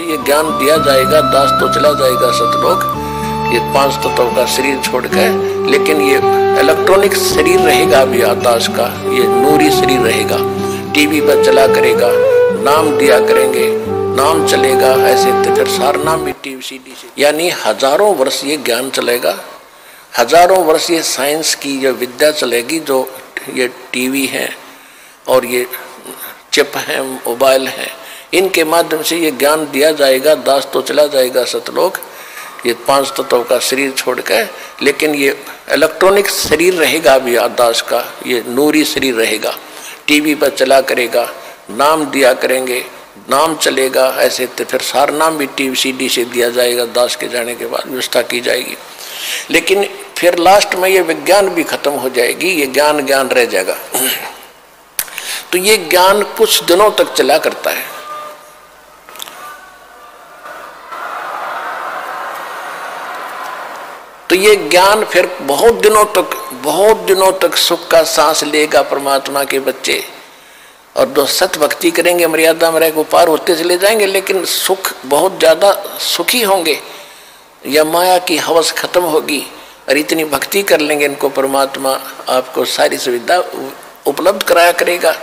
ये ज्ञान दिया जाएगा, दास तो चला जाएगा सतलोक, ये 5 तत्वों का शरीर छोड़कर, लेकिन ये इलेक्ट्रॉनिक शरीर रहेगा भी दास का, ये नूरी शरीर रहेगा, टीवी पर चला करेगा, नाम दिया करेंगे, नाम चलेगा, ऐसे तो फिर सारनाम भी टीवी सीडी से, यानी हजारों वर्ष ये ज्ञान चलेगा, हजारों वर्ष ये साइंस की जो विद्या चलेगी, जो ये टीवी है और ये चिप है, मोबाइल है, इनके माध्यम से ये ज्ञान दिया जाएगा, दास तो चला जाएगा सतलोक, ये 5 तत्वों का शरीर छोड़कर, लेकिन ये इलेक्ट्रॉनिक शरीर रहेगा भी दास का, ये नूरी शरीर रहेगा, टीवी पर चला करेगा, नाम दिया करेंगे, नाम चलेगा, ऐसे तो फिर सारनाम भी टीवी सीडी से दिया जाएगा, दास के जाने के बाद व्यवस्था की जाएगी। लेकिन फिर लास्ट में ये विज्ञान भी खत्म हो जाएगी, ये ज्ञान ज्ञान रह जाएगा। तो ये ज्ञान कुछ दिनों तक चला करता है। तो ये ज्ञान फिर बहुत दिनों तक सुख का सांस लेगा परमात्मा के बच्चे, और जो सत भक्ति करेंगे मर्यादा में रह को पार होते चले जाएंगे, लेकिन सुख बहुत ज्यादा सुखी होंगे, या माया की हवस खत्म होगी, और इतनी भक्ति कर लेंगे इनको परमात्मा आपको सारी सुविधा उपलब्ध कराया करेगा।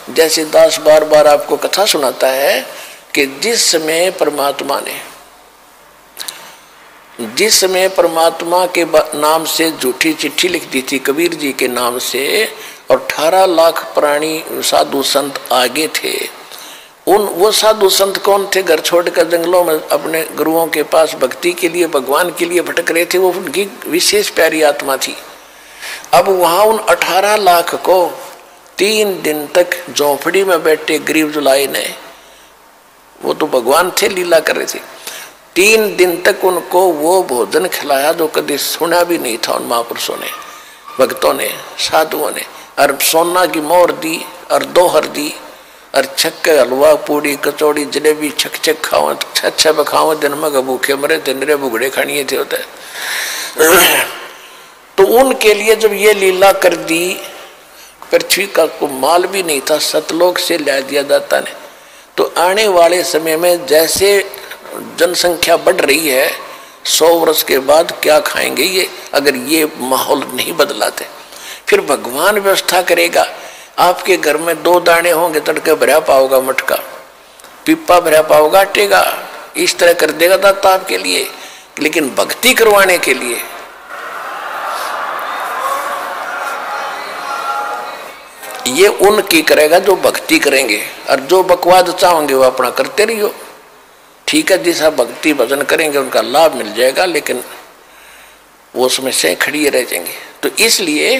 जैसे दास बार बार आपको कथा सुनाता है कि जिस समय परमात्मा के नाम से झूठी चिट्ठी लिख दी थी कबीर जी के नाम से, और 18 लाख प्राणी साधु संत आगे थे, वो साधु संत कौन थे? घर छोड़कर जंगलों में अपने गुरुओं के पास भक्ति के लिए, भगवान के लिए भटक रहे थे, वो उनकी विशेष प्यारी आत्मा थी। अब वहां उन 18 लाख को 3 दिन तक झोंपड़ी में बैठे गरीब जुलाई ने, वो तो भगवान थे, लीला कर रहे थे, 3 दिन तक उनको वो भोजन खिलाया जो कभी सुना भी नहीं था उन महापुरुषों ने, भक्तों ने, साधुओं ने। और सोना की मोहर दी और दोहर दी, और छक्के हलवा पूड़ी कचौड़ी जलेबी छक खाओ, अच्छा बखाओ, दिन में भूखे मरे थे, निरे भुगड़े खानिए थे होते। तो उनके लिए जब ये लीला कर दी, पृथ्वी का को माल भी नहीं था, सतलोक से ला दिया जाता ने। तो आने वाले समय में जैसे जनसंख्या बढ़ रही है, 100 वर्ष के बाद क्या खाएंगे ये, अगर ये माहौल नहीं बदलाते? फिर भगवान व्यवस्था करेगा। आपके घर में 2 दाने होंगे, तड़के भरा पाओगा मटका, पिप्पा भरा पाओगा आटेगा, इस तरह कर देगा दाता आपके लिए। लेकिन भक्ति करवाने के लिए ये उनकी करेगा जो भक्ति करेंगे, और जो बकवाद चाहोगे वो अपना करते रहियो। ठीक है, जैसा भक्ति भजन करेंगे उनका लाभ मिल जाएगा, लेकिन वो समस्याएं खड़ी रह जाएंगी। तो इसलिए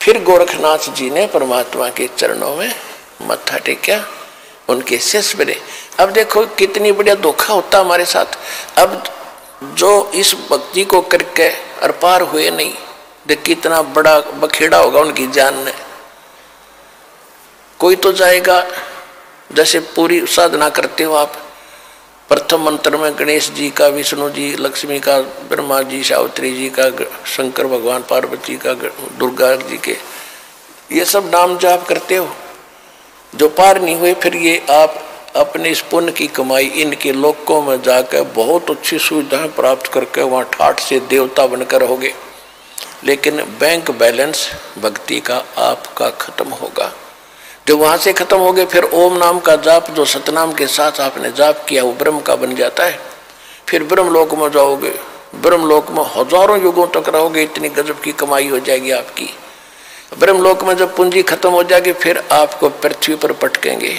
फिर गोरखनाथ जी ने परमात्मा के चरणों में मत्था टेका, उनके शिष्य बने। अब देखो कितनी बढ़िया धोखा होता हमारे साथ। अब जो इस भक्ति को करके और पार हुए नहीं, देख कितना बड़ा बखेड़ा होगा उनकी जान में। कोई तो जाएगा, जैसे पूरी साधना करते हो आप, प्रथम मंत्र में गणेश जी का, विष्णु जी, लक्ष्मी का, ब्रह्मा जी, सावित्री जी का, शंकर भगवान, पार्वती का, दुर्गा जी के, ये सब नाम जाप करते हो। जो पार नहीं हुए, फिर ये आप अपने इस पुण्य की कमाई इनके लोकों में जाकर बहुत अच्छी सुविधाएं प्राप्त करके वहाँ ठाठ से देवता बनकर रहोगे, लेकिन बैंक बैलेंस भक्ति का आपका खत्म होगा। जो वहां से खत्म हो गए, फिर ओम नाम का जाप, जो सतनाम के साथ आपने जाप किया, वो ब्रह्म का बन जाता है। फिर ब्रह्मलोक में जाओगे, ब्रह्मलोक में हजारों युगों तक रहोगे, इतनी गजब की कमाई हो जाएगी आपकी। ब्रह्मलोक में जब पूंजी खत्म हो जाएगी, फिर आपको पृथ्वी पर पटकेंगे,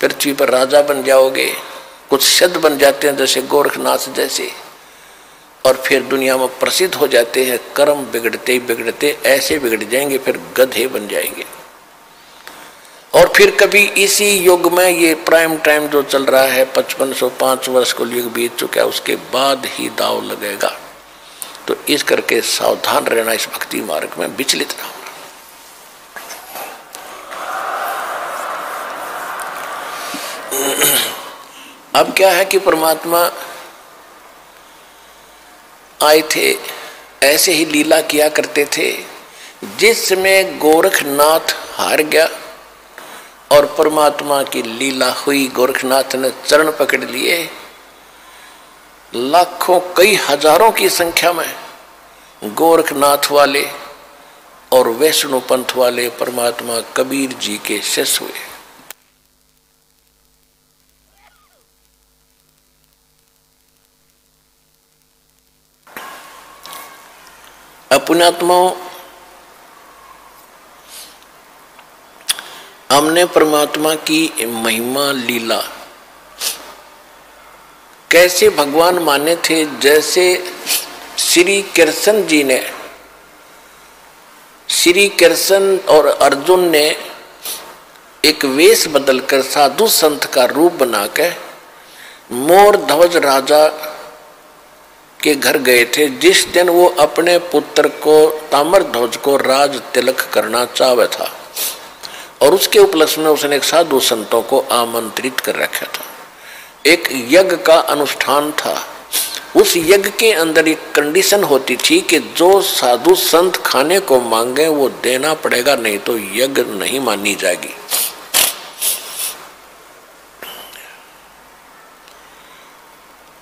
पृथ्वी पर राजा बन जाओगे, कुछ सिद्ध बन जाते हैं जैसे गोरखनाथ जैसे, और फिर दुनिया में प्रसिद्ध हो जाते हैं। कर्म बिगड़ते बिगड़ते ऐसे बिगड़ जाएंगे, फिर गधे बन जाएंगे। और फिर कभी इसी युग में, ये प्राइम टाइम जो चल रहा है, 5505 वर्ष को युग बीत चुका है, उसके बाद ही दाव लगेगा। तो इस करके सावधान रहना, इस भक्ति मार्ग में विचलित ना होना। अब क्या है कि परमात्मा आए थे, ऐसे ही लीला किया करते थे जिसमें गोरखनाथ हार गया और परमात्मा की लीला हुई। गोरखनाथ ने चरण पकड़ लिए, लाखों कई हजारों की संख्या में गोरखनाथ वाले और वैष्णो पंथ वाले परमात्मा कबीर जी के शिष्य हुए। पुण्यात्माओं, हमने परमात्मा की महिमा लीला कैसे भगवान माने थे, जैसे श्री कृष्ण जी ने, श्री कृष्ण और अर्जुन ने एक वेश बदलकर साधु संत का रूप बनाकर मोर ध्वज राजा के घर गए थे। जिस दिन वो अपने पुत्र को ताम्र ध्वज को राज तिलक करना चाहता था और उसके उपलक्ष्य में उसने एक साधु संतों को आमंत्रित कर रखा था। एक यज्ञ का अनुष्ठान था। उस यज्ञ के अंदर एक कंडीशन होती थी कि जो साधु संत खाने को मांगे वो देना पड़ेगा, नहीं तो यज्ञ नहीं मानी जाएगी।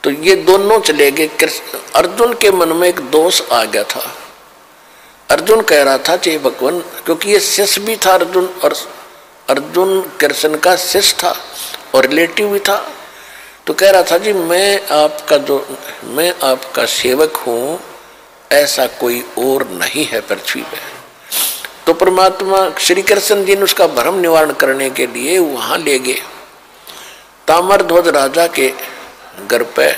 तो ये दोनों चले गए। अर्जुन के मन में एक दोष आ गया था। अर्जुन कह रहा था कि भगवान, क्योंकि ये शिष्य भी था अर्जुन, और अर्जुन कृष्ण का शिष्य था और रिलेटिव भी था, तो कह रहा था जी मैं आपका सेवक हूँ, ऐसा कोई और नहीं है पृथ्वी पे। तो परमात्मा श्री कृष्ण जी ने उसका भ्रम निवारण करने के लिए वहां ले गए ताम्रध्वज राजा के घर पे।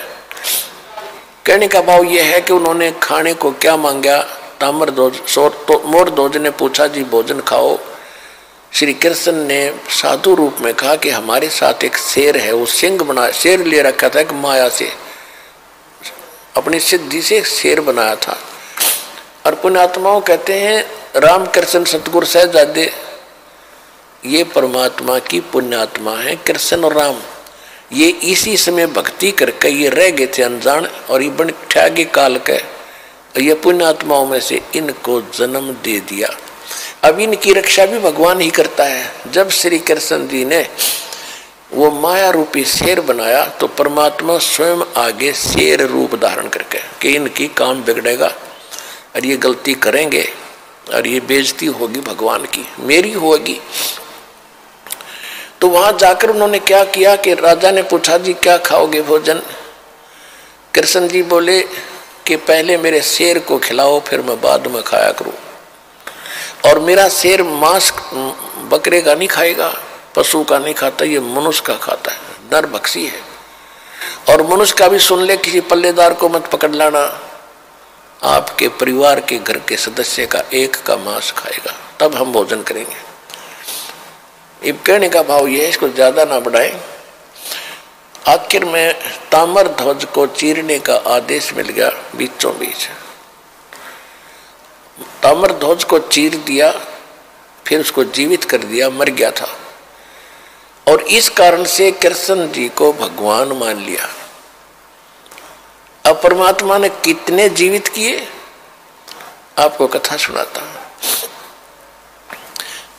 कहने का भाव यह है कि उन्होंने खाने को क्या मांगा। मोरध्वज ने पूछा जी भोजन खाओ। श्री कृष्ण ने साधु रूप में कहा कि हमारे साथ एक शेर है, वो सिंह बना, शेर ले रखा था एक माया से, अपनी सिद्धि से एक शेर बनाया था। और पुण्यात्माओं कहते हैं रामकृष्ण सतगुरु सहजादे ये परमात्मा की पुण्यात्मा है। कृष्ण और राम ये इसी समय भक्ति करके ये रह गए थे अनजान, और ये बन ठगे काल के ये पुण्यात्माओं में से इनको जन्म दे दिया। अब इनकी रक्षा भी भगवान ही करता है। जब श्री कृष्ण जी ने वो माया रूपी शेर बनाया तो परमात्मा स्वयं आगे शेर रूप धारण करके कि इनकी काम बिगड़ेगा और ये गलती करेंगे और ये बेइज्जती होगी भगवान की, मेरी होगी। तो वहां जाकर उन्होंने क्या किया कि राजा ने पूछा जी क्या खाओगे भोजन। कृष्ण जी बोले कि पहले मेरे शेर को खिलाओ, फिर मैं बाद में खाया करूं। और मेरा शेर मांस बकरे का नहीं खाएगा, पशु का नहीं खाता, ये मनुष्य का खाता है, नरभक्षी है। और मनुष्य का भी सुन ले, किसी पल्लेदार को मत पकड़ लाना, आपके परिवार के घर के सदस्य का एक का मांस खाएगा, तब हम भोजन करेंगे। ये कहने का भाव ये है, इसको ज्यादा ना बढ़ाएं। आखिर में ताम्र ध्वज को चीरने का आदेश मिल गया। बीचों बीच ताम्र ध्वज को चीर दिया, फिर उसको जीवित कर दिया, मर गया था। और इस कारण से कृष्ण जी को भगवान मान लिया। अब परमात्मा ने कितने जीवित किए आपको कथा सुनाता हूं।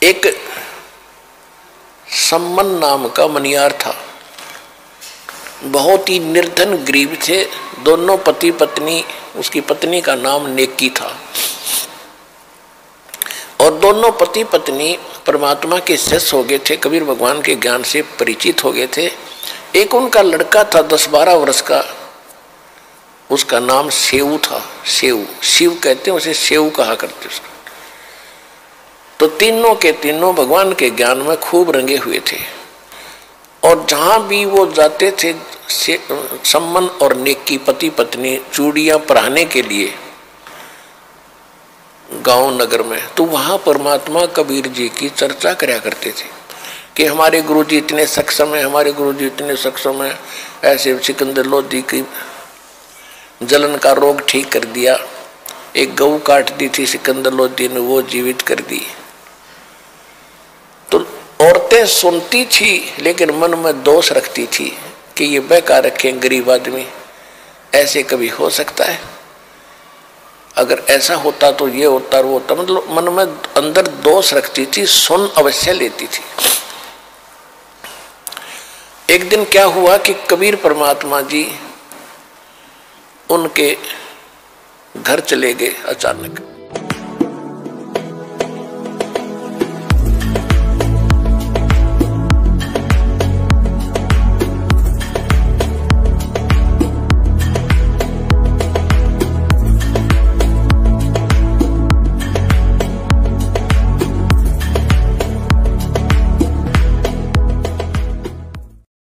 एक सम्मन नाम का मनियार था, बहुत ही निर्धन गरीब थे। दोनों पति पत्नी, उसकी पत्नी का नाम नेकी था, और दोनों पति पत्नी परमात्मा के शिष्य हो गए थे, कबीर भगवान के ज्ञान से परिचित हो गए थे। एक उनका लड़का था 10-12 वर्ष का, उसका नाम सेऊ था। सेऊ, शिव कहते हैं उसे, सेऊ कहा करते उसको। तो तीनों के तीनों भगवान के ज्ञान में खूब रंगे हुए थे, और जहां भी वो जाते थे सम्मन और नेकी पति पत्नी चूड़ियां पहनाने के लिए गांव नगर में, तो वहां परमात्मा कबीर जी की चर्चा करया करते थे कि हमारे गुरुजी इतने सक्षम है, हमारे गुरुजी इतने सक्षम है। ऐसे सिकंदर लोधी की जलन का रोग ठीक कर दिया, एक गऊ काट दी थी सिकंदर लोधी ने, वो जीवित कर दी। तो औरतें सुनती थी लेकिन मन में दोष रखती थी कि ये बेकार रखे गरीब आदमी, ऐसे कभी हो सकता है। अगर ऐसा होता तो ये होता और वो होता, मतलब मन में अंदर दोष रखती थी, सुन अवश्य लेती थी। एक दिन क्या हुआ कि कबीर परमात्मा जी उनके घर चले गए अचानक।